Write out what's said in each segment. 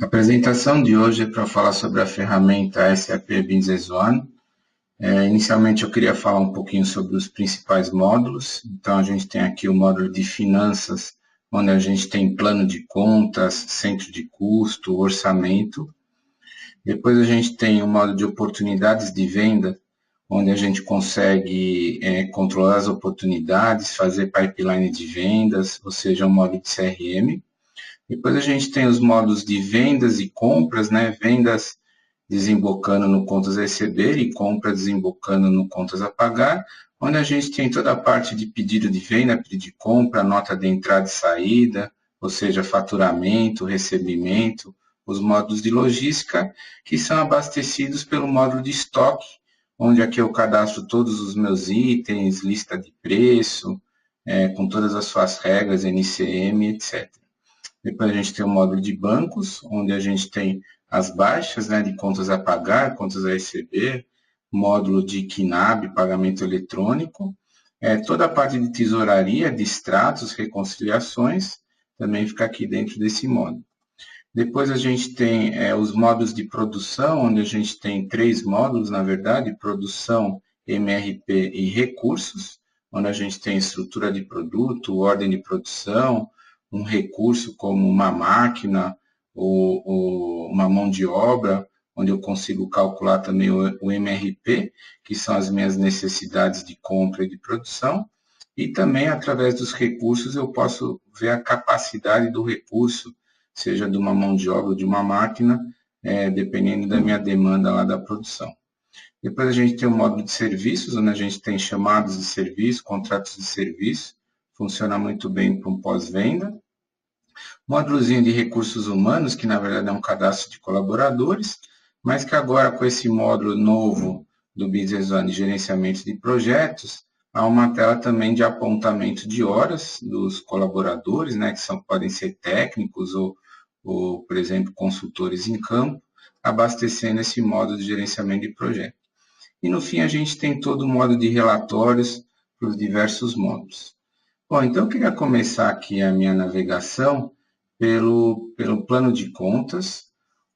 A apresentação de hoje é para falar sobre a ferramenta SAP Business One. Inicialmente eu queria falar um pouquinho sobre os principais módulos. Então a gente tem aqui o módulo de finanças, onde a gente tem plano de contas, centro de custo, orçamento. Depois a gente tem o módulo de oportunidades de venda, onde a gente consegue controlar as oportunidades, fazer pipeline de vendas, ou seja, um módulo de CRM. Depois a gente tem os modos de vendas e compras, né? Vendas desembocando no contas a receber e compras desembocando no contas a pagar, onde a gente tem toda a parte de pedido de venda, pedido de compra, nota de entrada e saída, ou seja, faturamento, recebimento, os módulos de logística, que são abastecidos pelo módulo de estoque, onde aqui eu cadastro todos os meus itens, lista de preço, com todas as suas regras, NCM, etc. Depois a gente tem o módulo de bancos, onde a gente tem as baixas, né, de contas a pagar, contas a receber, módulo de KNAB, pagamento eletrônico, toda a parte de tesouraria, de extratos, reconciliações, também fica aqui dentro desse módulo. Depois a gente tem os módulos de produção, onde a gente tem 3 módulos, na verdade, produção, MRP e recursos, onde a gente tem estrutura de produto, ordem de produção, um recurso como uma máquina ou uma mão de obra, onde eu consigo calcular também o MRP, que são as minhas necessidades de compra e de produção, e também através dos recursos eu posso ver a capacidade do recurso, seja de uma mão de obra ou de uma máquina, dependendo da minha demanda lá da produção. Depois a gente tem o módulo de serviços, onde a gente tem chamados de serviço, contratos de serviço, funciona muito bem para um pós-venda. Módulozinho de recursos humanos, que na verdade é um cadastro de colaboradores, mas que agora com esse módulo novo do Business One de gerenciamento de projetos, há uma tela também de apontamento de horas dos colaboradores, né, que podem ser técnicos ou, por exemplo, consultores em campo, abastecendo esse módulo de gerenciamento de projeto. E no fim a gente tem todo o modo de relatórios para os diversos módulos. Bom, então eu queria começar aqui a minha navegação pelo plano de contas,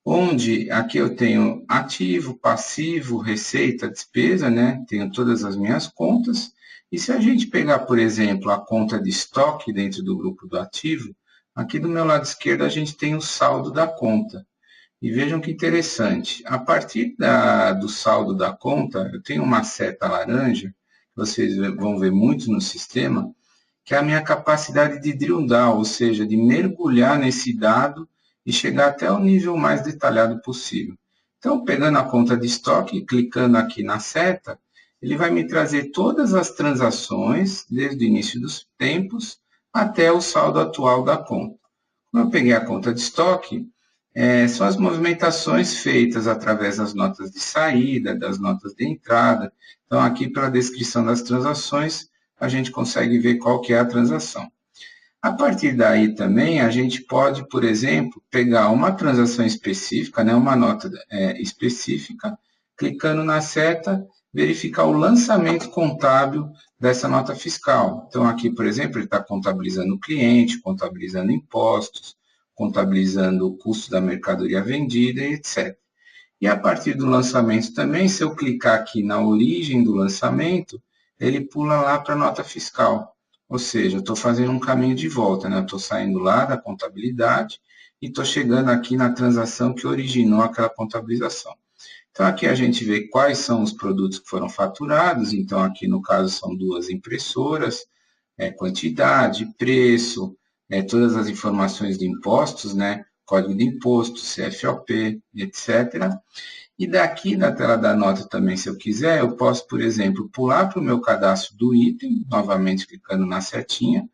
onde aqui eu tenho ativo, passivo, receita, despesa, né? Tenho todas as minhas contas. E se a gente pegar, por exemplo, a conta de estoque dentro do grupo do ativo, aqui do meu lado esquerdo a gente tem o saldo da conta. E vejam que interessante, a partir do saldo da conta, eu tenho uma seta laranja, que vocês vão ver muito no sistema, que é a minha capacidade de drill down, ou seja, de mergulhar nesse dado e chegar até o nível mais detalhado possível. Então, pegando a conta de estoque e clicando aqui na seta, ele vai me trazer todas as transações, desde o início dos tempos até o saldo atual da conta. Como eu peguei a conta de estoque, são as movimentações feitas através das notas de saída, das notas de entrada. Então, aqui pela descrição das transações, a gente consegue ver qual que é a transação. A partir daí também, a gente pode, por exemplo, pegar uma transação específica, né, uma nota específica, clicando na seta, verificar o lançamento contábil dessa nota fiscal. Então, aqui, por exemplo, ele está contabilizando o cliente, contabilizando impostos, contabilizando o custo da mercadoria vendida, etc. E a partir do lançamento também, se eu clicar aqui na origem do lançamento, ele pula lá para a nota fiscal. Ou seja, eu estou fazendo um caminho de volta, né? Eu estou saindo lá da contabilidade e estou chegando aqui na transação que originou aquela contabilização. Então, aqui a gente vê quais são os produtos que foram faturados. Então, aqui no caso são 2 impressoras, quantidade, preço, todas as informações de impostos, né? Código de imposto, CFOP, etc. E daqui da tela da nota também, se eu quiser, eu posso, por exemplo, pular para o meu cadastro do item, novamente clicando na setinha,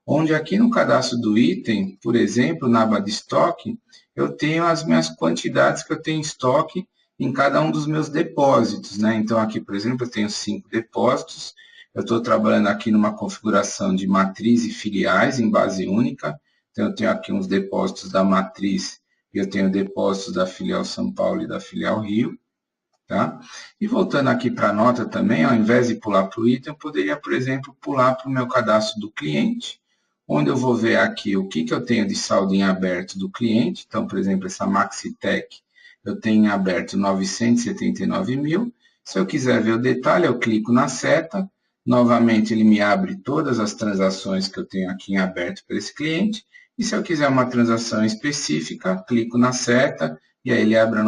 onde aqui no cadastro do item, por exemplo, na aba de estoque, eu tenho as minhas quantidades que eu tenho em estoque em cada um dos meus depósitos, né? Então, aqui, por exemplo, eu tenho 5 depósitos, eu estou trabalhando aqui numa configuração de matriz e filiais em base única, então eu tenho aqui uns depósitos da matriz e eu tenho depósitos da filial São Paulo e da filial Rio, tá? E voltando aqui para a nota também, ao invés de pular para o item, eu poderia, por exemplo, pular para o meu cadastro do cliente, onde eu vou ver aqui o que eu tenho de saldo em aberto do cliente. Então, por exemplo, essa Maxitec, eu tenho em aberto 979 mil. Se eu quiser ver o detalhe, eu clico na seta. Novamente, ele me abre todas as transações que eu tenho aqui em aberto para esse cliente. E se eu quiser uma transação específica, clico na seta e aí ele abre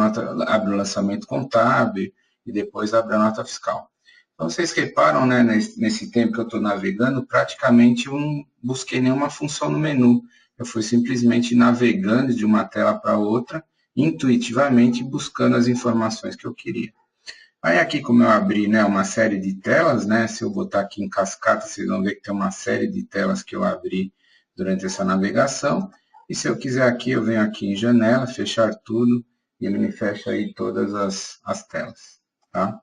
abre o lançamento contábil e depois abre a nota fiscal. Então, vocês reparam, né, nesse tempo que eu estou navegando, praticamente eu não busquei nenhuma função no menu. Eu fui simplesmente navegando de uma tela para outra, intuitivamente buscando as informações que eu queria. Aí aqui, como eu abri, né, uma série de telas, né, se eu botar aqui em cascata, vocês vão ver que tem uma série de telas que eu abri durante essa navegação. E se eu quiser aqui, eu venho aqui em janela, fechar tudo, e ele me fecha aí todas as telas, tá?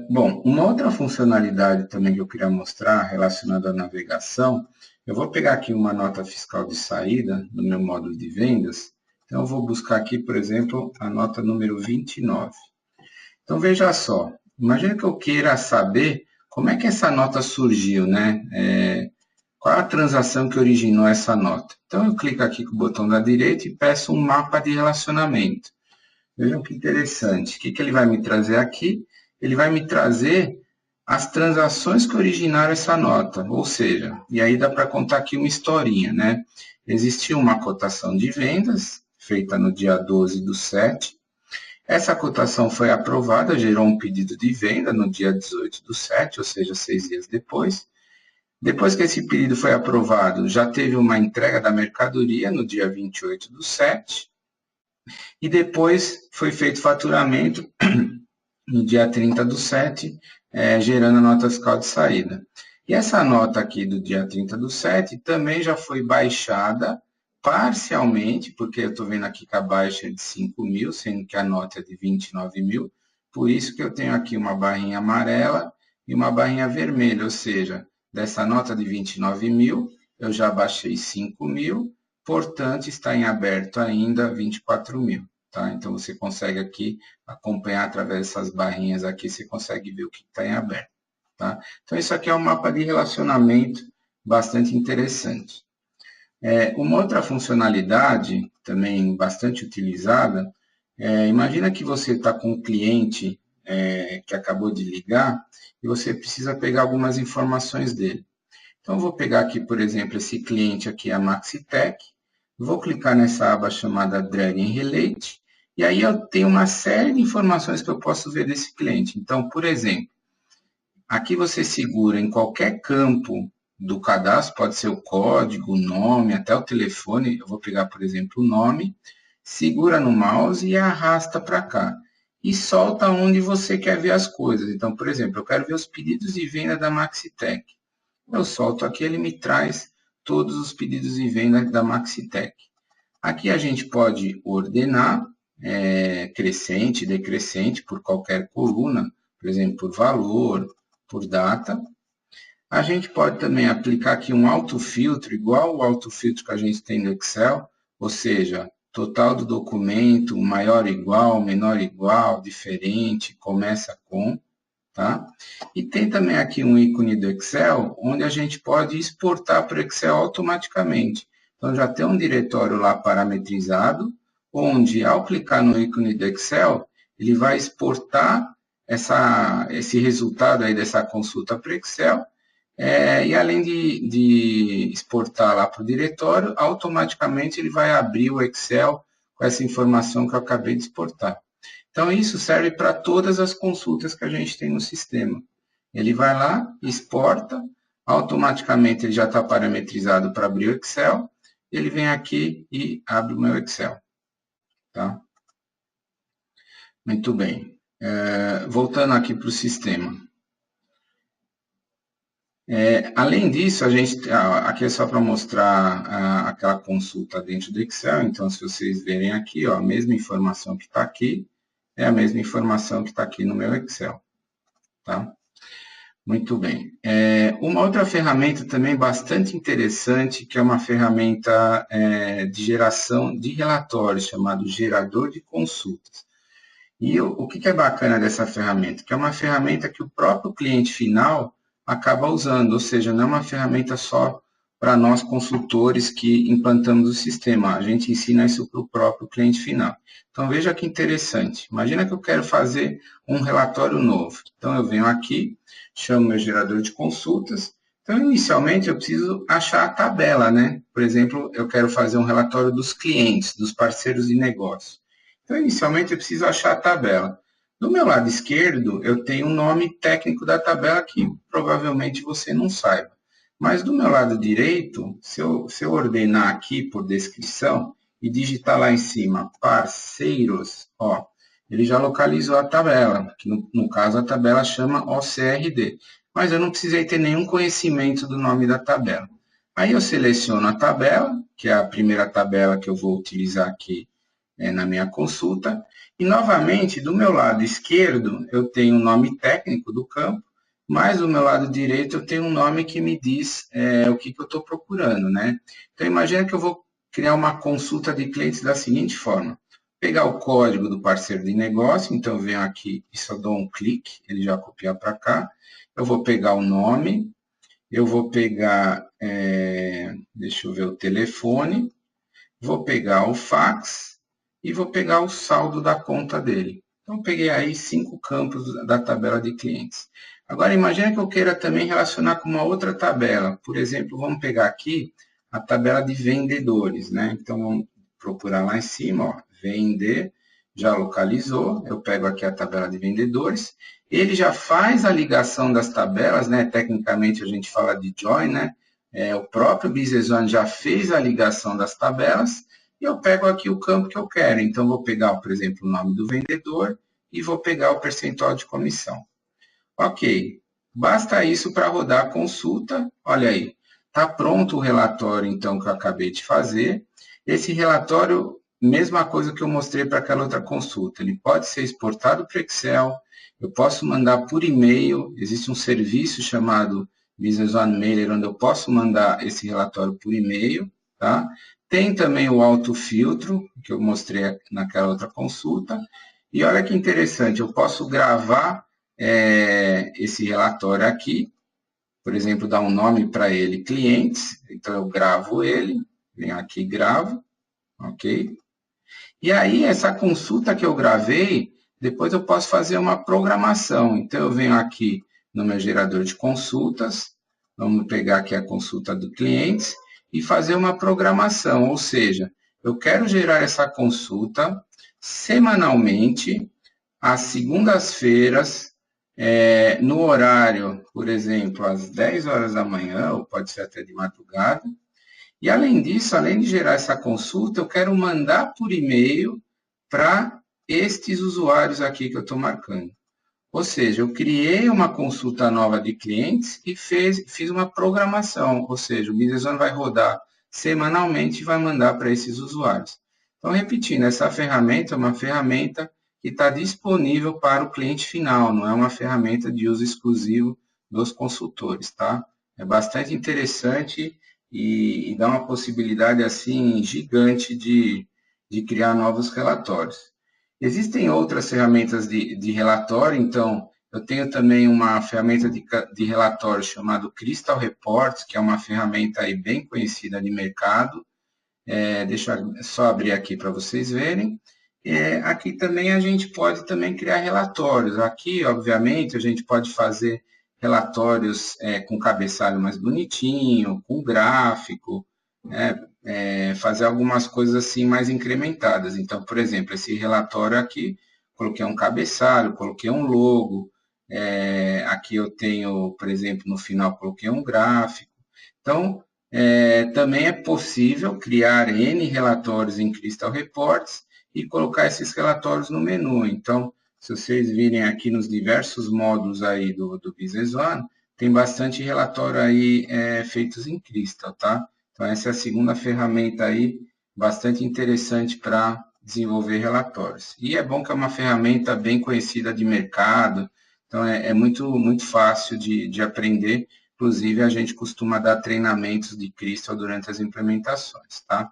Bom, uma outra funcionalidade também que eu queria mostrar relacionada à navegação, eu vou pegar aqui uma nota fiscal de saída no meu módulo de vendas. Então, eu vou buscar aqui, por exemplo, a nota número 29. Então, veja só, imagina que eu queira saber como é que essa nota surgiu, né? Qual a transação que originou essa nota? Então, eu clico aqui com o botão da direita e peço um mapa de relacionamento. Vejam que interessante. O que ele vai me trazer aqui? Ele vai me trazer as transações que originaram essa nota, ou seja, e aí dá para contar aqui uma historinha, né? Existiu uma cotação de vendas, feita no dia 12/7. Essa cotação foi aprovada, gerou um pedido de venda no dia 18/7, ou seja, 6 dias depois. Depois que esse pedido foi aprovado, já teve uma entrega da mercadoria no dia 28/7, e depois foi feito faturamento no dia 30/7, gerando a nota fiscal de saída. E essa nota aqui do dia 30/7 também já foi baixada parcialmente, porque eu estou vendo aqui que a baixa é de 5 mil, sendo que a nota é de 29 mil, por isso que eu tenho aqui uma barrinha amarela e uma barrinha vermelha, ou seja, dessa nota de 29 mil, eu já baixei 5 mil, portanto, está em aberto ainda 24 mil. Tá? Então, você consegue aqui acompanhar através dessas barrinhas aqui, você consegue ver o que está em aberto. Tá? Então, isso aqui é um mapa de relacionamento bastante interessante. Uma outra funcionalidade, também bastante utilizada, imagina que você está com um cliente que acabou de ligar e você precisa pegar algumas informações dele. Então, eu vou pegar aqui, por exemplo, esse cliente aqui, a Maxitec, vou clicar nessa aba chamada Drag and Relate, e aí eu tenho uma série de informações que eu posso ver desse cliente. Então, por exemplo, aqui você segura em qualquer campo do cadastro, pode ser o código, o nome, até o telefone. Eu vou pegar, por exemplo, o nome, segura no mouse e arrasta para cá. E solta onde você quer ver as coisas. Então, por exemplo, eu quero ver os pedidos de venda da Maxitec. Eu solto aqui, ele me traz todos os pedidos de venda da Maxitec. Aqui a gente pode ordenar crescente, decrescente, por qualquer coluna, por exemplo, por valor, por data. A gente pode também aplicar aqui um autofiltro, igual o autofiltro que a gente tem no Excel, ou seja, total do documento, maior igual, menor igual, diferente, começa com, tá? E tem também aqui um ícone do Excel, onde a gente pode exportar para o Excel automaticamente. Então, já tem um diretório lá parametrizado, onde, ao clicar no ícone do Excel, ele vai exportar esse resultado aí dessa consulta para o Excel, e além de exportar lá para o diretório, automaticamente ele vai abrir o Excel com essa informação que eu acabei de exportar. Então, isso serve para todas as consultas que a gente tem no sistema. Ele vai lá, exporta, automaticamente ele já está parametrizado para abrir o Excel, ele vem aqui e abre o meu Excel. Tá? Muito bem. Voltando aqui para o sistema. Além disso, aqui é só para mostrar aquela consulta dentro do Excel. Então, se vocês verem aqui, ó, a mesma informação que está aqui, é a mesma informação que está aqui no meu Excel. Tá? Muito bem. Uma outra ferramenta também bastante interessante, que é uma ferramenta de geração de relatórios, chamado gerador de consultas. E o que é bacana dessa ferramenta? Que é uma ferramenta que o próprio cliente final acaba usando, ou seja, não é uma ferramenta só para nós consultores que implantamos o sistema. A gente ensina isso para o próprio cliente final. Então, veja que interessante. Imagina que eu quero fazer um relatório novo. Então, eu venho aqui, chamo meu gerador de consultas. Então, inicialmente, eu preciso achar a tabela, né? Por exemplo, eu quero fazer um relatório dos clientes, dos parceiros de negócio. Então, inicialmente, eu preciso achar a tabela. Do meu lado esquerdo, eu tenho um nome técnico da tabela que provavelmente você não saiba. Mas do meu lado direito, se eu ordenar aqui por descrição e digitar lá em cima parceiros, ó, ele já localizou a tabela, que no caso a tabela chama OCRD. Mas eu não precisei ter nenhum conhecimento do nome da tabela. Aí eu seleciono a tabela, que é a primeira tabela que eu vou utilizar aqui na minha consulta, e novamente, do meu lado esquerdo, eu tenho o nome técnico do campo, mas do meu lado direito eu tenho um nome que me diz o que eu estou procurando, né? Então, imagina que eu vou criar uma consulta de clientes da seguinte forma. Pegar o código do parceiro de negócio, então eu venho aqui e só dou um clique, ele já copia para cá. Eu vou pegar o nome, eu vou pegar, deixa eu ver, o telefone, vou pegar o fax e vou pegar o saldo da conta dele. Então, peguei aí 5 campos da tabela de clientes. Agora, imagina que eu queira também relacionar com uma outra tabela. Por exemplo, vamos pegar aqui a tabela de vendedores, né? Então, vamos procurar lá em cima, ó, vender, já localizou. Eu pego aqui a tabela de vendedores. Ele já faz a ligação das tabelas, né? Tecnicamente, a gente fala de join, né? O próprio Business One já fez a ligação das tabelas e eu pego aqui o campo que eu quero. Então, vou pegar, por exemplo, o nome do vendedor e vou pegar o percentual de comissão. Ok, basta isso para rodar a consulta. Olha aí, está pronto o relatório, então, que eu acabei de fazer. Esse relatório, mesma coisa que eu mostrei para aquela outra consulta, ele pode ser exportado para Excel, eu posso mandar por e-mail, existe um serviço chamado Business One Mailer, onde eu posso mandar esse relatório por e-mail, tá? Tem também o autofiltro, que eu mostrei naquela outra consulta. E olha que interessante, eu posso gravar esse relatório aqui, por exemplo, dar um nome para ele, clientes, então eu gravo ele, venho aqui e gravo, ok? E aí, essa consulta que eu gravei, depois eu posso fazer uma programação. Então, eu venho aqui no meu gerador de consultas, vamos pegar aqui a consulta do cliente e fazer uma programação, ou seja, eu quero gerar essa consulta semanalmente, às segundas-feiras, no horário, por exemplo, às 10 horas da manhã, ou pode ser até de madrugada. E, além disso, além de gerar essa consulta, eu quero mandar por e-mail para estes usuários aqui que eu estou marcando. Ou seja, eu criei uma consulta nova de clientes e fiz uma programação, ou seja, o Business One vai rodar semanalmente e vai mandar para esses usuários. Então, repetindo, essa ferramenta é uma ferramenta que está disponível para o cliente final, não é uma ferramenta de uso exclusivo dos consultores, tá? É bastante interessante e dá uma possibilidade, assim, gigante de criar novos relatórios. Existem outras ferramentas de relatório, então, eu tenho também uma ferramenta de relatório chamada Crystal Reports, que é uma ferramenta aí bem conhecida de mercado. Deixa eu só abrir aqui para vocês verem. Aqui também a gente pode também criar relatórios. Aqui, obviamente, a gente pode fazer relatórios com cabeçalho mais bonitinho, com gráfico, fazer algumas coisas assim mais incrementadas. Então, por exemplo, esse relatório aqui, coloquei um cabeçalho, coloquei um logo, aqui eu tenho, por exemplo, no final coloquei um gráfico. Então, também é possível criar N relatórios em Crystal Reports e colocar esses relatórios no menu. Então, se vocês virem aqui nos diversos módulos aí do Business One, tem bastante relatório aí feitos em Crystal, tá? Então, essa é a segunda ferramenta aí, bastante interessante para desenvolver relatórios. E é bom que é uma ferramenta bem conhecida de mercado, então é muito, muito fácil de aprender. Inclusive, a gente costuma dar treinamentos de Crystal durante as implementações, tá?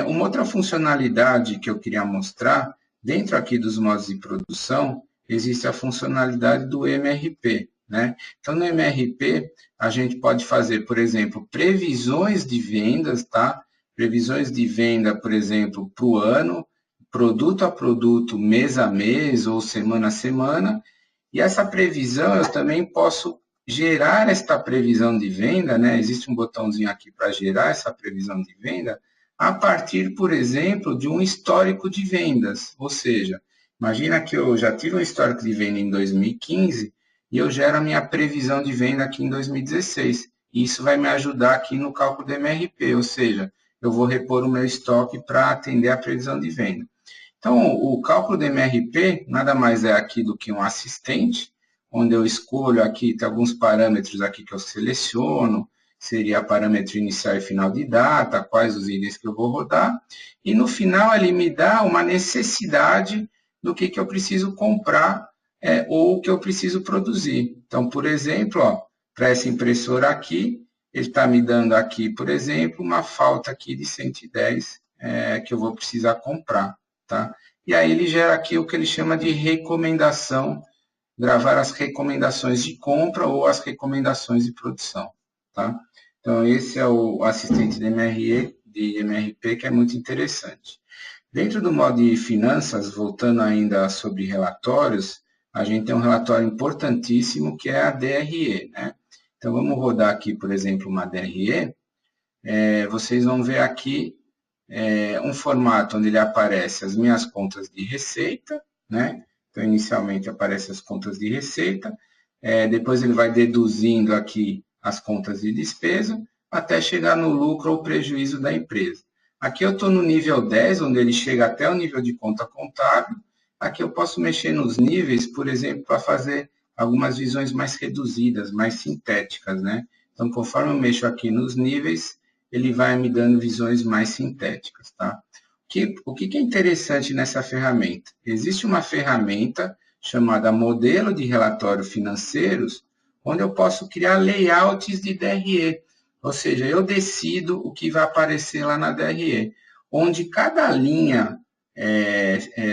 Uma outra funcionalidade que eu queria mostrar, dentro aqui dos modos de produção, existe a funcionalidade do MRP, né? Então, no MRP, a gente pode fazer, por exemplo, previsões de vendas, tá? Previsões de venda, por exemplo, para o ano, produto a produto, mês a mês ou semana a semana. E essa previsão, eu também posso gerar esta previsão de venda, né? Existe um botãozinho aqui para gerar essa previsão de venda, a partir, por exemplo, de um histórico de vendas. Ou seja, imagina que eu já tive um histórico de venda em 2015 e eu gero a minha previsão de venda aqui em 2016. E isso vai me ajudar aqui no cálculo do MRP, ou seja, eu vou repor o meu estoque para atender a previsão de venda. Então, o cálculo do MRP nada mais é aqui do que um assistente, onde eu escolho aqui, tem alguns parâmetros aqui que eu seleciono, seria parâmetro inicial e final de data, quais os itens que eu vou rodar, e no final ele me dá uma necessidade do que eu preciso comprar ou o que eu preciso produzir. Então, por exemplo, para essa impressora aqui, ele está me dando aqui, por exemplo, uma falta aqui de 110 que eu vou precisar comprar. Tá? E aí ele gera aqui o que ele chama de recomendação, gravar as recomendações de compra ou as recomendações de produção. Tá? Então, esse é o assistente de MRP, que é muito interessante. Dentro do modo de finanças, voltando ainda sobre relatórios, a gente tem um relatório importantíssimo que é a DRE. Né? Então, vamos rodar aqui, por exemplo, uma DRE. Vocês vão ver aqui um formato onde ele aparece as minhas contas de receita, né? Então, inicialmente aparecem as contas de receita, depois ele vai deduzindo aqui as contas de despesa, até chegar no lucro ou prejuízo da empresa. Aqui eu estou no nível 10, onde ele chega até o nível de conta contábil. Aqui eu posso mexer nos níveis, por exemplo, para fazer algumas visões mais reduzidas, mais sintéticas, né? Então, conforme eu mexo aqui nos níveis, ele vai me dando visões mais sintéticas, tá? O que é interessante nessa ferramenta? Existe uma ferramenta chamada Modelo de Relatório Financeiros, onde eu posso criar layouts de DRE, ou seja, eu decido o que vai aparecer lá na DRE, onde cada linha,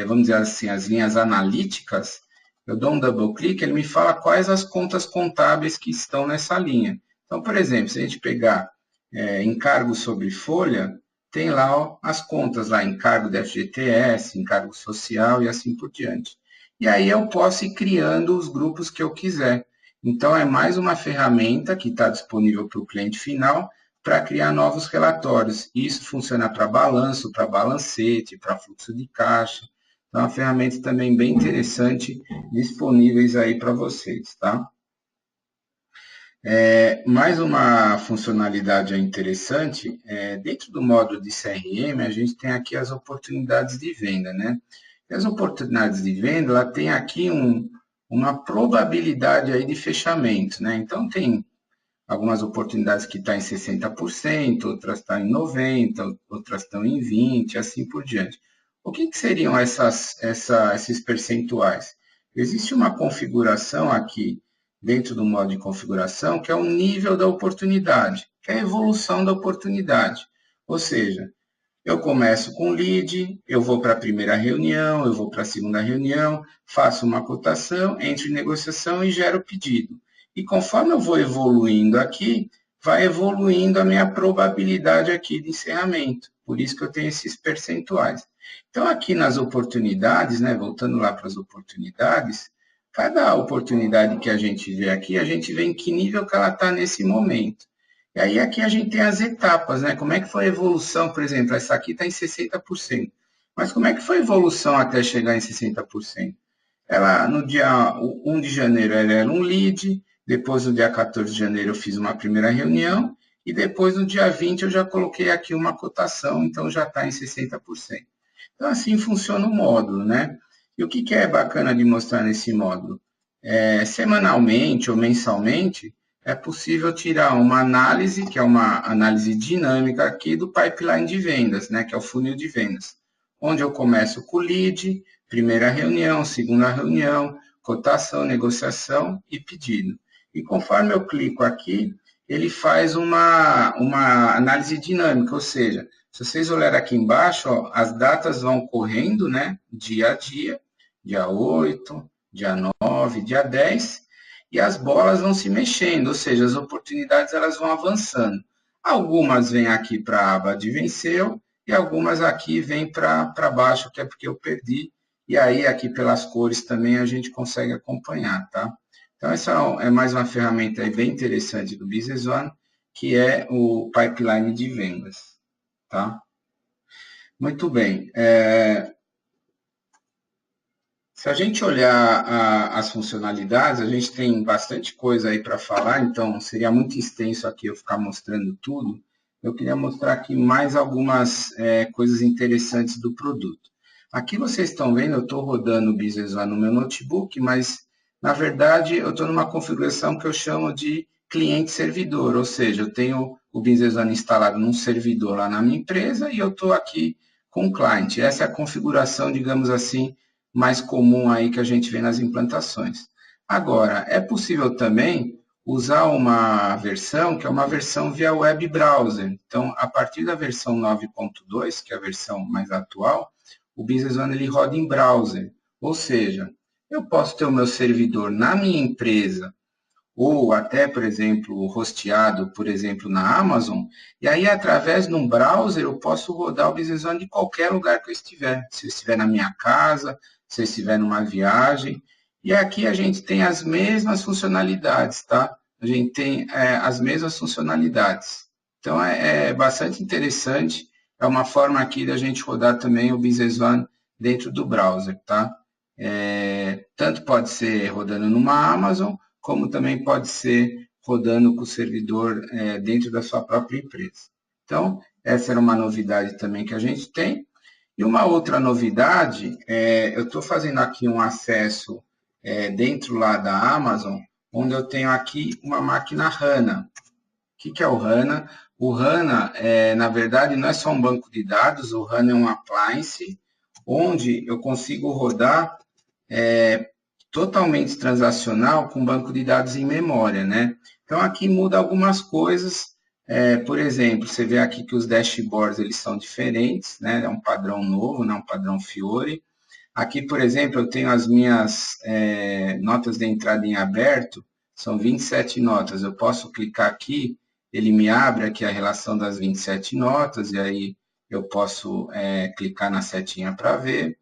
vamos dizer assim, as linhas analíticas, eu dou um double clique, ele me fala quais as contas contábeis que estão nessa linha. Então, por exemplo, se a gente pegar encargo sobre folha, tem lá as contas, lá, encargo da FGTS, encargo social e assim por diante. E aí eu posso ir criando os grupos que eu quiser. Então, é mais uma ferramenta que está disponível para o cliente final para criar novos relatórios. Isso funciona para balanço, para balancete, para fluxo de caixa. Então, é uma ferramenta também bem interessante, disponíveis aí para vocês, tá? Mais uma funcionalidade interessante, dentro do módulo de CRM, a gente tem aqui as oportunidades de venda, né? E as oportunidades de venda, ela tem aqui uma probabilidade aí de fechamento, né? Então, tem algumas oportunidades que estão em 60%, outras estão em 90%, outras estão em 20%, assim por diante. O que seriam esses percentuais? Existe uma configuração aqui, dentro do modo de configuração, que é o nível da oportunidade, que é a evolução da oportunidade. Ou seja, eu começo com lead, eu vou para a primeira reunião, eu vou para a segunda reunião, faço uma cotação, entro em negociação e gero o pedido. E conforme eu vou evoluindo aqui, vai evoluindo a minha probabilidade aqui de encerramento. Por isso que eu tenho esses percentuais. Então, aqui nas oportunidades, né, voltando lá para as oportunidades, cada oportunidade que a gente vê aqui, a gente vê em que nível que ela está nesse momento. E aí aqui a gente tem as etapas, né? Como é que foi a evolução, por exemplo, essa aqui está em 60%. Mas como é que foi a evolução até chegar em 60%? Ela, no dia 1 de janeiro, ela era um lead, depois no dia 14 de janeiro eu fiz uma primeira reunião, e depois no dia 20 eu já coloquei aqui uma cotação, então já está em 60%. Então assim funciona o módulo, né? E o que é bacana de mostrar nesse módulo? Semanalmente ou mensalmente, é possível tirar uma análise, que é uma análise dinâmica aqui do pipeline de vendas, né, que é o funil de vendas, onde eu começo com o lead, primeira reunião, segunda reunião, cotação, negociação e pedido. E conforme eu clico aqui, ele faz uma análise dinâmica, ou seja, se vocês olharem aqui embaixo, ó, as datas vão correndo, né, dia a dia, dia 8, dia 9, dia 10, e as bolas vão se mexendo, ou seja, as oportunidades elas vão avançando. Algumas vêm aqui para a aba de venceu, e algumas aqui vêm para baixo, que é porque eu perdi, e aí aqui pelas cores também a gente consegue acompanhar, tá? Então, essa é mais uma ferramenta aí bem interessante do Business One, que é o pipeline de vendas, tá? Muito bem. Se a gente olhar as funcionalidades, a gente tem bastante coisa aí para falar, então seria muito extenso aqui eu ficar mostrando tudo. Eu queria mostrar aqui mais algumas coisas interessantes do produto. Aqui vocês estão vendo, eu estou rodando o Business One no meu notebook, mas na verdade eu estou numa configuração que eu chamo de cliente-servidor, ou seja, eu tenho o Business One instalado num servidor lá na minha empresa e eu estou aqui com o cliente. Essa é a configuração, digamos assim, mais comum aí que a gente vê nas implantações. Agora, é possível também usar uma versão que é uma versão via web browser. Então, a partir da versão 9.2, que é a versão mais atual, o Business One ele roda em browser. Ou seja, eu posso ter o meu servidor na minha empresa ou até, por exemplo, hosteado, por exemplo, na Amazon, e aí, através de um browser, eu posso rodar o Business One de qualquer lugar que eu estiver. Se eu estiver na minha casa, se eu estiver numa viagem. E aqui a gente tem as mesmas funcionalidades, tá? A gente tem as mesmas funcionalidades. Então, é bastante interessante. É uma forma aqui da gente rodar também o Business One dentro do browser, tá? Tanto pode ser rodando numa Amazon, como também pode ser rodando com o servidor dentro da sua própria empresa. Então, essa era uma novidade também que a gente tem. E uma outra novidade, eu estou fazendo aqui um acesso dentro lá da Amazon, onde eu tenho aqui uma máquina HANA. O que é o HANA? O HANA, na verdade, não é só um banco de dados, o HANA é um appliance, onde eu consigo rodar totalmente transacional com banco de dados em memória, né? Então, aqui muda algumas coisas. Por exemplo, você vê aqui que os dashboards eles são diferentes, né? É um padrão novo, né? Um padrão Fiori. Aqui, por exemplo, eu tenho as minhas notas de entrada em aberto, são 27 notas. Eu posso clicar aqui, ele me abre aqui a relação das 27 notas, e aí eu posso clicar na setinha para ver.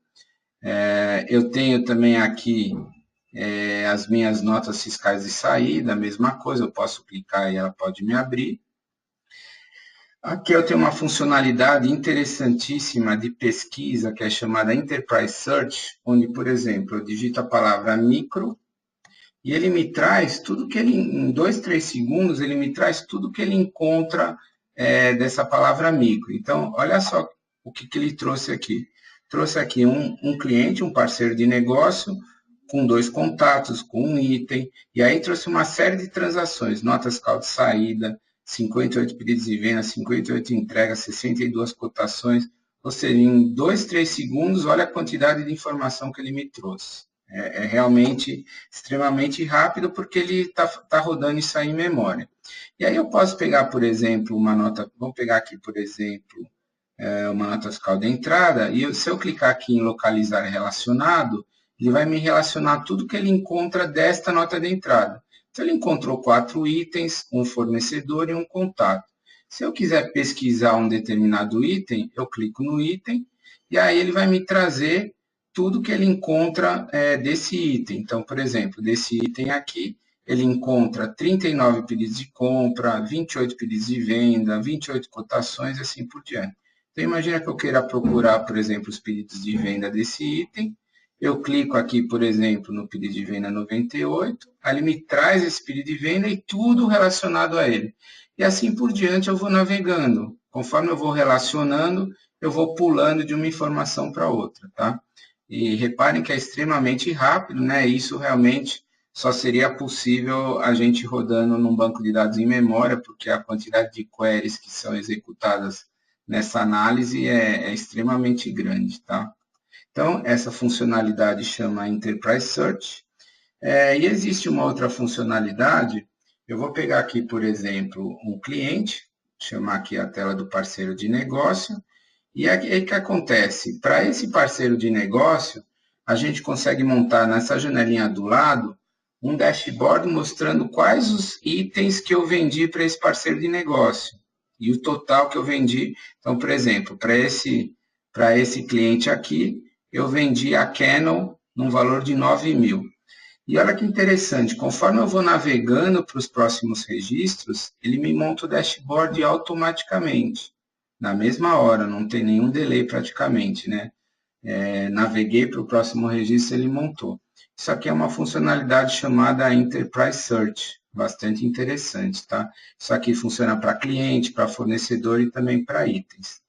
Eu tenho também aqui as minhas notas fiscais de saída, a mesma coisa, eu posso clicar e ela pode me abrir. Aqui eu tenho uma funcionalidade interessantíssima de pesquisa, que é chamada Enterprise Search, onde, por exemplo, eu digito a palavra micro, e ele me traz tudo que ele, em 2, 3 segundos, ele me traz tudo que ele encontra dessa palavra micro. Então, olha só o que ele trouxe aqui. Trouxe aqui um cliente, um parceiro de negócio, com 2 contatos, com um item, e aí trouxe uma série de transações, notas fiscal de saída, 58 pedidos de venda, 58 entregas, 62 cotações, ou seja, em 2, 3 segundos, olha a quantidade de informação que ele me trouxe. É realmente extremamente rápido, porque ele está rodando isso aí em memória. E aí eu posso pegar, por exemplo, uma nota, vamos pegar aqui, por exemplo, uma nota fiscal de entrada, e se eu clicar aqui em localizar relacionado, ele vai me relacionar tudo que ele encontra desta nota de entrada. Então, ele encontrou 4 itens, um fornecedor e um contato. Se eu quiser pesquisar um determinado item, eu clico no item, e aí ele vai me trazer tudo que ele encontra desse item. Então, por exemplo, desse item aqui, ele encontra 39 pedidos de compra, 28 pedidos de venda, 28 cotações e assim por diante. Então, imagina que eu queira procurar, por exemplo, os pedidos de venda desse item. Eu clico aqui, por exemplo, no pedido de venda 98, aí ele me traz esse pedido de venda e tudo relacionado a ele. E assim por diante eu vou navegando. Conforme eu vou relacionando, eu vou pulando de uma informação para outra, tá? E reparem que é extremamente rápido, né? Isso realmente só seria possível a gente rodando num banco de dados em memória, porque a quantidade de queries que são executadas nessa análise é extremamente grande, tá? Então, essa funcionalidade chama Enterprise Search. E existe uma outra funcionalidade, eu vou pegar aqui, por exemplo, um cliente, chamar aqui a tela do parceiro de negócio, e aí o que acontece? Para esse parceiro de negócio, a gente consegue montar nessa janelinha do lado um dashboard mostrando quais os itens que eu vendi para esse parceiro de negócio e o total que eu vendi. Então, por exemplo, para esse cliente aqui, eu vendi a Canon num valor de 9 mil. E olha que interessante, conforme eu vou navegando para os próximos registros, ele me monta o dashboard automaticamente, na mesma hora, não tem nenhum delay praticamente, né? Naveguei para o próximo registro, ele montou. Isso aqui é uma funcionalidade chamada Enterprise Search, bastante interessante, tá? Isso aqui funciona para cliente, para fornecedor e também para itens.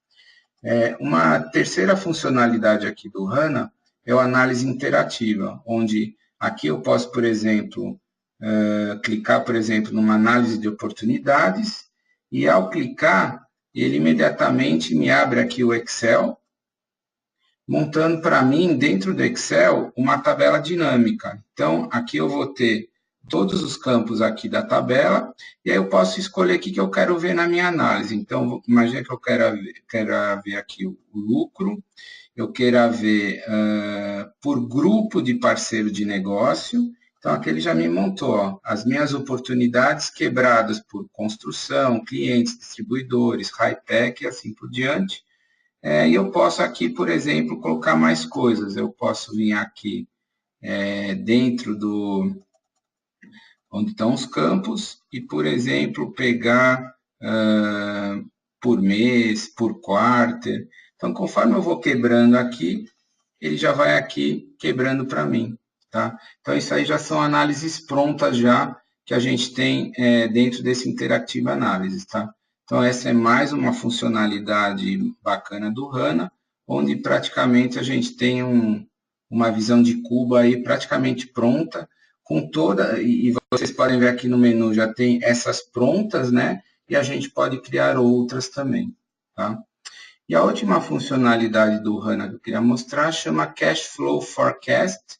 Uma terceira funcionalidade aqui do HANA é a análise interativa, onde aqui eu posso, por exemplo, clicar, por exemplo, numa análise de oportunidades, e ao clicar, ele imediatamente me abre aqui o Excel, montando para mim, dentro do Excel, uma tabela dinâmica. Então, aqui eu vou ter todos os campos aqui da tabela, e aí eu posso escolher o que eu quero ver na minha análise. Então, imagina que eu quero ver aqui o lucro, eu queira ver por grupo de parceiro de negócio. Então, aqui ele já me montou, ó, as minhas oportunidades quebradas por construção, clientes, distribuidores, high-tech e assim por diante. E eu posso aqui, por exemplo, colocar mais coisas. Eu posso vir aqui dentro do onde estão os campos e, por exemplo, pegar por mês, por quarter. Então, conforme eu vou quebrando aqui, ele já vai aqui quebrando para mim, tá? Então, isso aí já são análises prontas já que a gente tem dentro desse Interactive Analysis, tá? Então, essa é mais uma funcionalidade bacana do HANA, onde praticamente a gente tem uma visão de cubo aí praticamente pronta, com toda, e vocês podem ver aqui no menu, já tem essas prontas, né? E a gente pode criar outras também, tá? E a última funcionalidade do HANA que eu queria mostrar chama Cash Flow Forecast,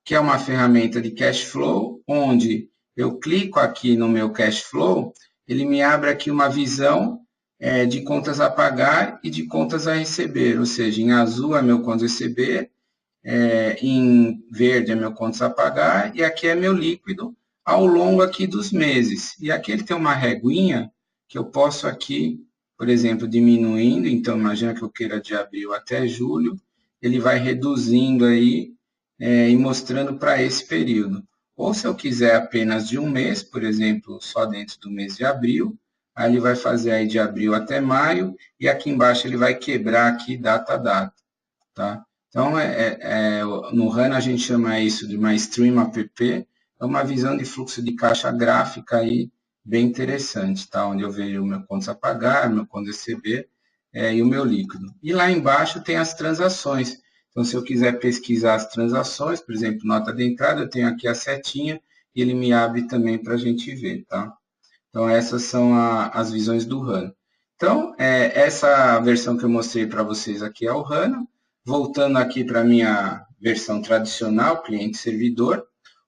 que é uma ferramenta de cash flow, onde eu clico aqui no meu cash flow, ele me abre aqui uma visão de contas a pagar e de contas a receber, ou seja, em azul é meu contas a receber, em verde é meu contas a pagar, e aqui é meu líquido ao longo aqui dos meses. E aqui ele tem uma reguinha que eu posso aqui, por exemplo, diminuindo, então imagina que eu queira de abril até julho, ele vai reduzindo aí e mostrando para esse período. Ou se eu quiser apenas de um mês, por exemplo, só dentro do mês de abril, aí ele vai fazer aí de abril até maio, e aqui embaixo ele vai quebrar aqui data a data, tá? Então, no HANA a gente chama isso de uma Stream App, é uma visão de fluxo de caixa gráfica aí bem interessante, tá? Onde eu vejo o meu contas a pagar, meu contas a receber e o meu líquido. E lá embaixo tem as transações. Então, se eu quiser pesquisar as transações, por exemplo, nota de entrada, eu tenho aqui a setinha e ele me abre também para a gente ver, tá? Então, essas são as visões do HANA. Então, essa versão que eu mostrei para vocês aqui é o HANA. Voltando aqui para a minha versão tradicional, cliente-servidor,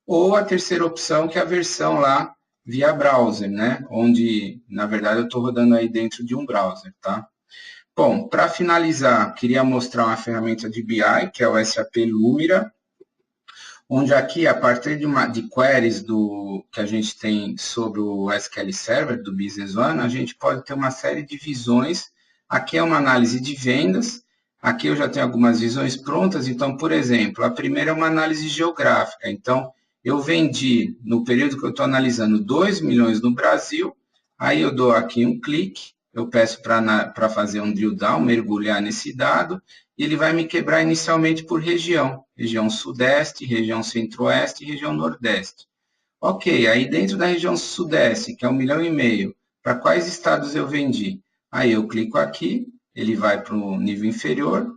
ou a terceira opção, que é a versão lá via browser, né? Onde, na verdade, eu estou rodando aí dentro de um browser, tá? Bom, para finalizar, queria mostrar uma ferramenta de BI, que é o SAP Lumira, onde aqui, a partir de queries que a gente tem sobre o SQL Server, do Business One, a gente pode ter uma série de visões. Aqui é uma análise de vendas, aqui eu já tenho algumas visões prontas, então, por exemplo, a primeira é uma análise geográfica. Então, eu vendi, no período que eu estou analisando, 2 milhões no Brasil, aí eu dou aqui um clique, eu peço para fazer um drill down, mergulhar nesse dado, e ele vai me quebrar inicialmente por região. Região Sudeste, região Centro-Oeste e região Nordeste. Ok, aí dentro da região Sudeste, que é 1,5 milhão, para quais estados eu vendi? Aí eu clico aqui, ele vai para o nível inferior,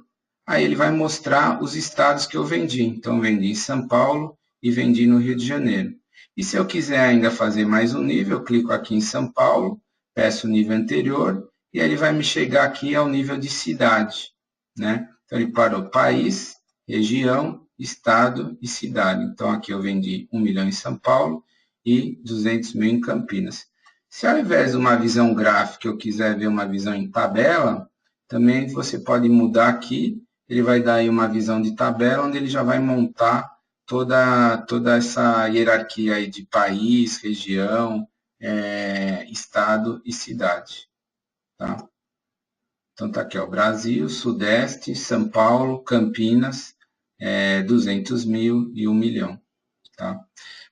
aí ele vai mostrar os estados que eu vendi. Então, eu vendi em São Paulo e vendi no Rio de Janeiro. E se eu quiser ainda fazer mais um nível, eu clico aqui em São Paulo, peço o nível anterior, e aí ele vai me chegar aqui ao nível de cidade, né? Então, ele parou país, região, estado e cidade. Então, aqui eu vendi 1 milhão em São Paulo e 200 mil em Campinas. Se ao invés de uma visão gráfica eu quiser ver uma visão em tabela, também você pode mudar aqui, ele vai dar aí uma visão de tabela, onde ele já vai montar toda essa hierarquia aí de país, região, estado e cidade, tá? Então tá aqui, ó, Brasil, Sudeste, São Paulo, Campinas, 200 mil e 1 milhão, tá?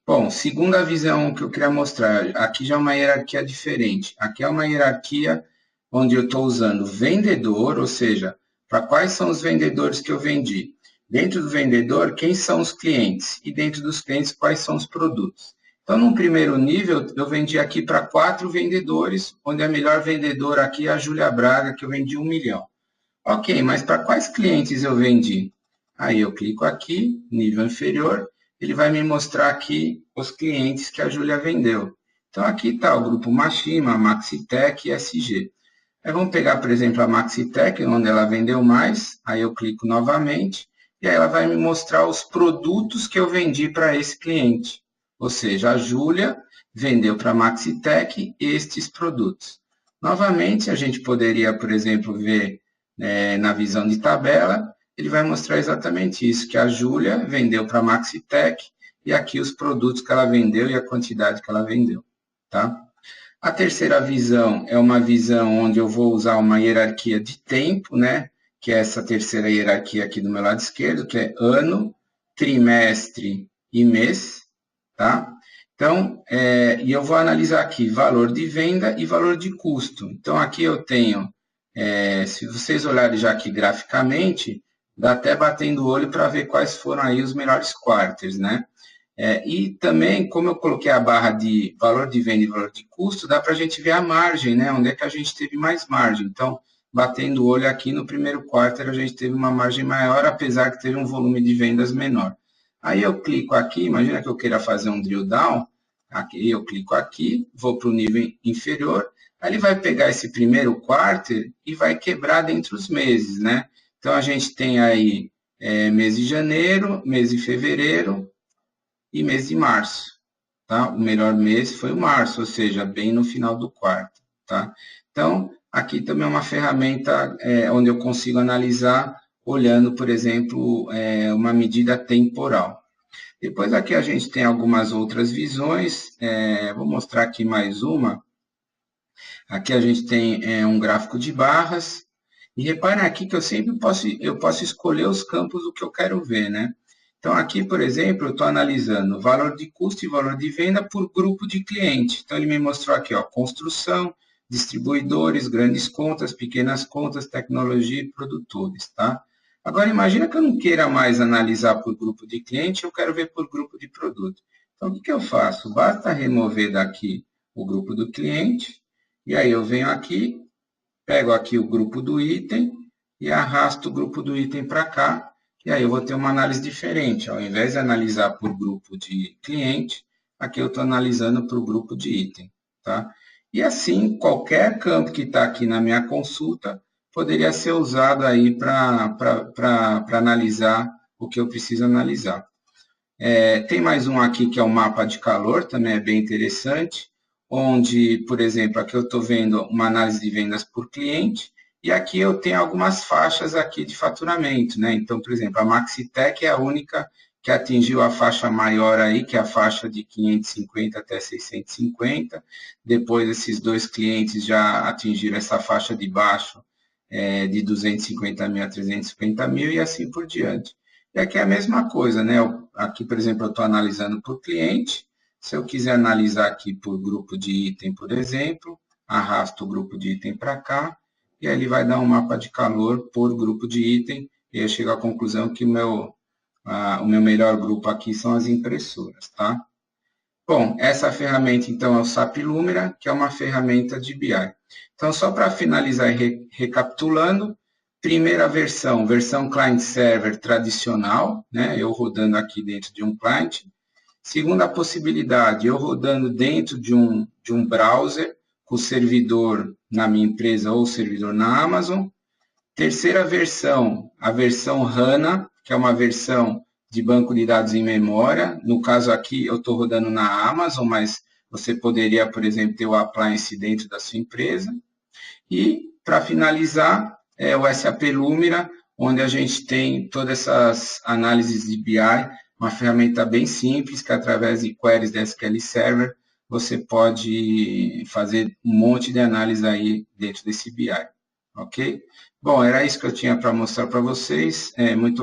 Bom, segunda visão que eu queria mostrar, aqui já é uma hierarquia diferente. Aqui é uma hierarquia onde eu estou usando vendedor, ou seja, para quais são os vendedores que eu vendi. Dentro do vendedor, quem são os clientes? E dentro dos clientes, quais são os produtos? Então, num primeiro nível, eu vendi aqui para 4 vendedores, onde a melhor vendedora aqui é a Júlia Braga, que eu vendi 1 milhão. Ok, mas para quais clientes eu vendi? Aí eu clico aqui, nível inferior, ele vai me mostrar aqui os clientes que a Júlia vendeu. Então aqui está o grupo Mashima, Maxitec e SG. Aí vamos pegar, por exemplo, a Maxitec, onde ela vendeu mais, aí eu clico novamente, e aí ela vai me mostrar os produtos que eu vendi para esse cliente. Ou seja, a Júlia vendeu para a Maxitec estes produtos. Novamente, a gente poderia, por exemplo, ver na visão de tabela, ele vai mostrar exatamente isso, que a Júlia vendeu para a Maxitec e aqui os produtos que ela vendeu e a quantidade que ela vendeu, tá? A terceira visão é uma visão onde eu vou usar uma hierarquia de tempo, né? Que é essa terceira hierarquia aqui do meu lado esquerdo, que é ano, trimestre e mês, tá? Então, e eu vou analisar aqui valor de venda e valor de custo. Então, aqui eu tenho, se vocês olharem já aqui graficamente, dá até batendo o olho para ver quais foram aí os melhores quarters, né? E também, como eu coloquei a barra de valor de venda e valor de custo, dá para a gente ver a margem, né? Onde é que a gente teve mais margem. Então, batendo o olho aqui no primeiro quarter, a gente teve uma margem maior, apesar que teve um volume de vendas menor. Aí eu clico aqui, imagina que eu queira fazer um drill down, aqui eu clico aqui, vou para o nível inferior, aí ele vai pegar esse primeiro quarter e vai quebrar dentro os meses, né? Então, a gente tem aí mês de janeiro, mês de fevereiro, e mês de março, tá? O melhor mês foi o março, ou seja, bem no final do quarto, tá? Então, aqui também é uma ferramenta onde eu consigo analisar olhando, por exemplo, uma medida temporal. Depois aqui a gente tem algumas outras visões, vou mostrar aqui mais uma. Aqui a gente tem um gráfico de barras, e reparem aqui que eu sempre posso escolher os campos do que eu quero ver, né? Então, aqui, por exemplo, eu estou analisando valor de custo e valor de venda por grupo de cliente. Então, ele me mostrou aqui, ó, construção, distribuidores, grandes contas, pequenas contas, tecnologia e produtores, tá? Agora, imagina que eu não queira mais analisar por grupo de cliente, eu quero ver por grupo de produto. Então, o que eu faço? Basta remover daqui o grupo do cliente, e aí eu venho aqui, pego aqui o grupo do item e arrasto o grupo do item para cá, e aí eu vou ter uma análise diferente. Ao invés de analisar por grupo de cliente, aqui eu estou analisando por grupo de item, tá? E assim, qualquer campo que está aqui na minha consulta poderia ser usado aí para analisar o que eu preciso analisar. Tem mais um aqui que é o mapa de calor, também é bem interessante, onde, por exemplo, aqui eu estou vendo uma análise de vendas por cliente, e aqui eu tenho algumas faixas aqui de faturamento, né? Então, por exemplo, a Maxitec é a única que atingiu a faixa maior aí, que é a faixa de 550 até 650. Depois, esses dois clientes já atingiram essa faixa de baixo, de 250 mil a 350 mil e assim por diante. E aqui é a mesma coisa, né? Aqui, por exemplo, eu estou analisando por cliente. Se eu quiser analisar aqui por grupo de item, por exemplo, arrasto o grupo de item para cá, e aí ele vai dar um mapa de calor por grupo de item, e eu chego à conclusão que o meu melhor grupo aqui são as impressoras, tá? Bom, essa ferramenta, então, é o SAP Lumira, que é uma ferramenta de BI. Então, só para finalizar e recapitulando, primeira versão client-server tradicional, né? Eu rodando aqui dentro de um client. Segunda possibilidade, eu rodando dentro de um browser, com o servidor na minha empresa ou o servidor na Amazon. Terceira versão, a versão HANA, que é uma versão de banco de dados em memória. No caso aqui, eu estou rodando na Amazon, mas você poderia, por exemplo, ter o appliance dentro da sua empresa. E, para finalizar, o SAP Lumira, onde a gente tem todas essas análises de BI uma ferramenta bem simples que através de queries da SQL Server você pode fazer um monte de análise aí dentro desse BI, ok? Bom, era isso que eu tinha para mostrar para vocês. Muito